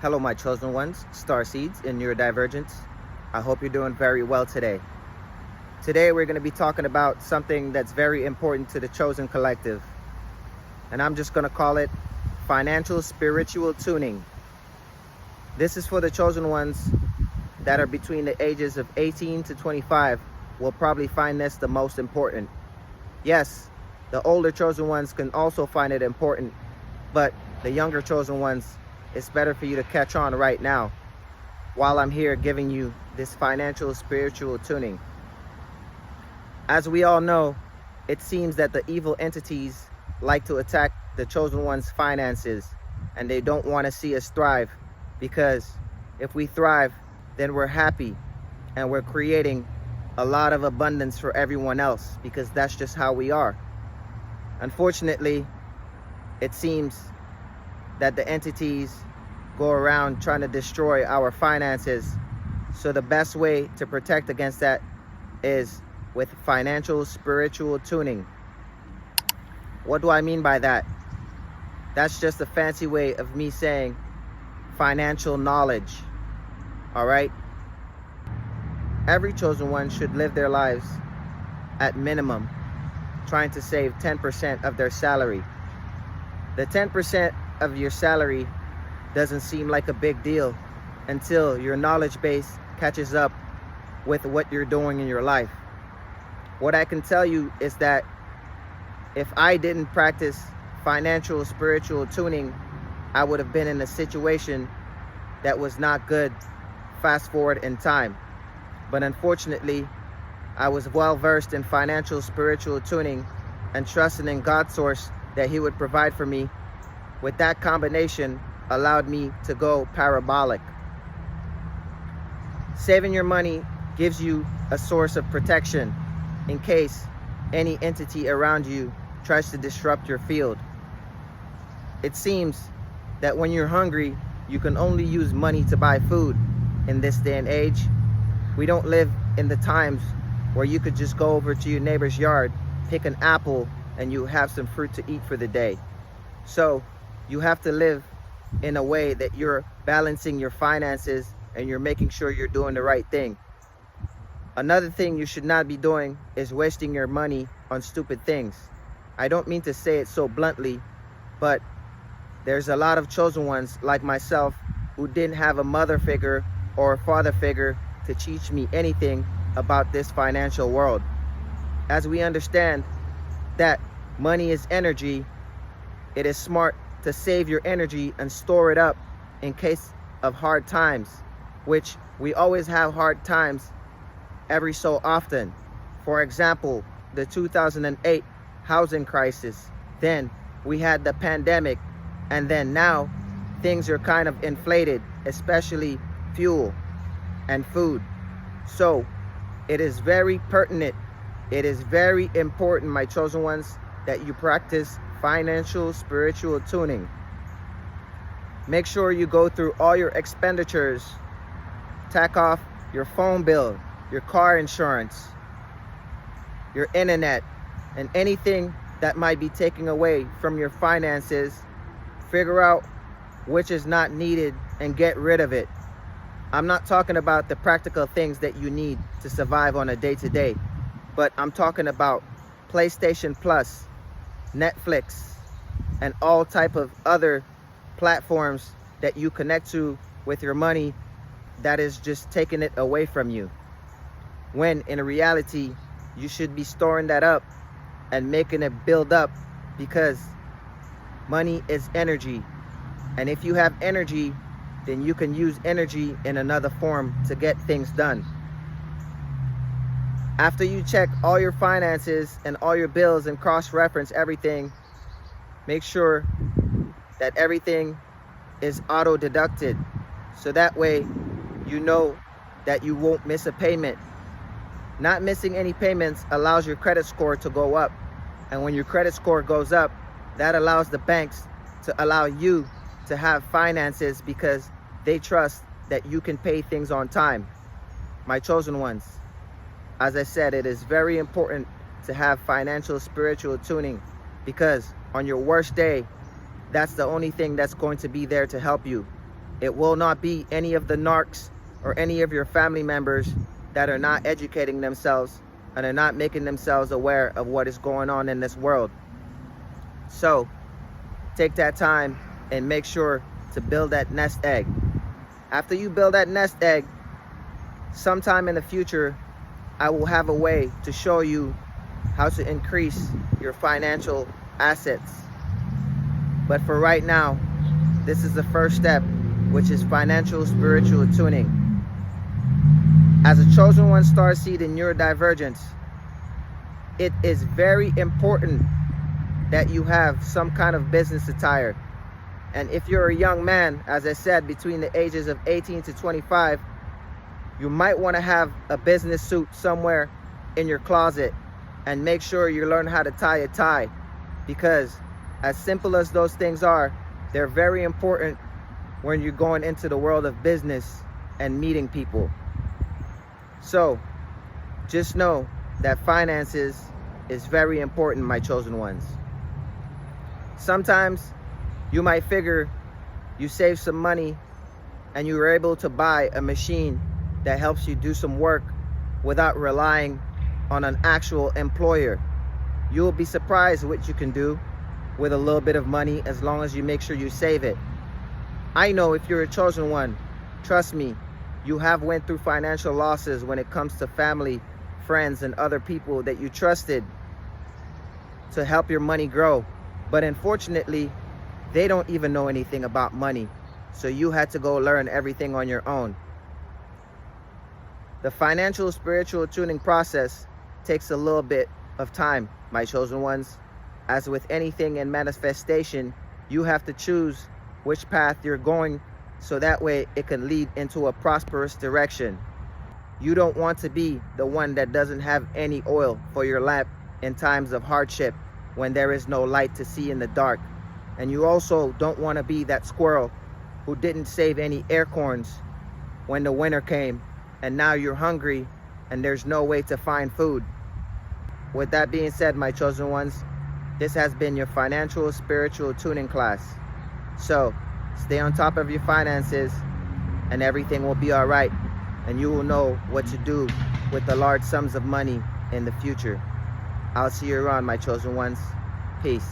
Hello, my chosen ones, star seeds in Neurodivergent. I hope you're doing very well today. Today, we're going to be talking about something that's very important to the chosen collective, and I'm just going to call it financial spiritual tuning. This is for the chosen ones that are between the ages of 18 to 25. Will probably find this the most important. Yes, the older chosen ones can also find it important, but the younger chosen ones, it's better for you to catch on right now while I'm here giving you this financial spiritual tuning. As we all know, it seems that the evil entities like to attack the chosen one's finances, and they don't want to see us thrive, because if we thrive, then we're happy and we're creating a lot of abundance for everyone else, because that's just how we are. Unfortunately, it seems that the entities go around trying to destroy our finances. So the best way to protect against that is with financial spiritual tuning. What do I mean by that? That's just a fancy way of me saying financial knowledge. All right? Every chosen one should live their lives at minimum trying to save 10% of their salary. The 10% of your salary doesn't seem like a big deal until your knowledge base catches up with what you're doing in your life. What I can tell you is that if I didn't practice financial spiritual tuning, I would have been in a situation that was not good fast forward in time. But unfortunately, I was well versed in financial spiritual tuning and trusting in God's source that He would provide for me. With that combination, allowed me to go parabolic. Saving your money gives you a source of protection in case any entity around you tries to disrupt your field. It seems that when you're hungry, you can only use money to buy food. In this day and age, we don't live in the times where you could just go over to your neighbor's yard, pick an apple, and you have some fruit to eat for the day. So you have to live in a way that you're balancing your finances and you're making sure you're doing the right thing. Another thing you should not be doing is wasting your money on stupid things. I don't mean to say it so bluntly, but there's a lot of chosen ones like myself who didn't have a mother figure or a father figure to teach me anything about this financial world. As we understand that money is energy, it is smart to save your energy and store it up in case of hard times, which we always have hard times every so often. For example, the 2008 housing crisis, then we had the pandemic, and then now things are kind of inflated, especially fuel and food. So it is very pertinent, it is very important, my chosen ones, that you practice financial spiritual tuning. Make sure you go through all your expenditures, tack off your phone bill, your car insurance, your internet, and anything that might be taking away from your finances. Figure out which is not needed and get rid of it. I'm not talking about the practical things that you need to survive on a day-to-day, but I'm talking about PlayStation Plus, Netflix, and all type of other platforms that you connect to with your money that is just taking it away from you. When in reality, you should be storing that up and making it build up, because money is energy. And if you have energy, then you can use energy in another form to get things done. After you check all your finances and all your bills and cross-reference everything, make sure that everything is auto-deducted. So that way you know that you won't miss a payment. Not missing any payments allows your credit score to go up. And when your credit score goes up, that allows the banks to allow you to have finances, because they trust that you can pay things on time. My chosen ones, as I said, it is very important to have financial spiritual tuning, because on your worst day, that's the only thing that's going to be there to help you. It will not be any of the narcs or any of your family members that are not educating themselves and are not making themselves aware of what is going on in this world. So take that time and make sure to build that nest egg. After you build that nest egg, sometime in the future, I will have a way to show you how to increase your financial assets. But for right now, this is the first step, which is financial spiritual tuning. As a chosen one starseed in neurodivergence, it is very important that you have some kind of business attire. And if you're a young man, as I said, between the ages of 18 to 25, you might want to have a business suit somewhere in your closet, and make sure you learn how to tie a tie, because as simple as those things are, they're very important when you're going into the world of business and meeting people. So just know that finances is very important, my chosen ones. Sometimes you might figure you save some money and you were able to buy a machine that helps you do some work without relying on an actual employer. You will be surprised what you can do with a little bit of money, as long as you make sure you save it. I know if you're a chosen one, trust me, you have went through financial losses when it comes to family, friends, and other people that you trusted to help your money grow. But unfortunately, they don't even know anything about money. So you had to go learn everything on your own. The financial spiritual tuning process takes a little bit of time, my chosen ones. As with anything in manifestation, you have to choose which path you're going, so that way it can lead into a prosperous direction. You don't want to be the one that doesn't have any oil for your lamp in times of hardship, when there is no light to see in the dark. And you also don't want to be that squirrel who didn't save any acorns when the winter came, and now you're hungry and there's no way to find food. With that being said, my chosen ones, this has been your financial spiritual tuning class. So stay on top of your finances and everything will be all right, and you will know what to do with the large sums of money in the future. I'll see you around, my chosen ones. Peace.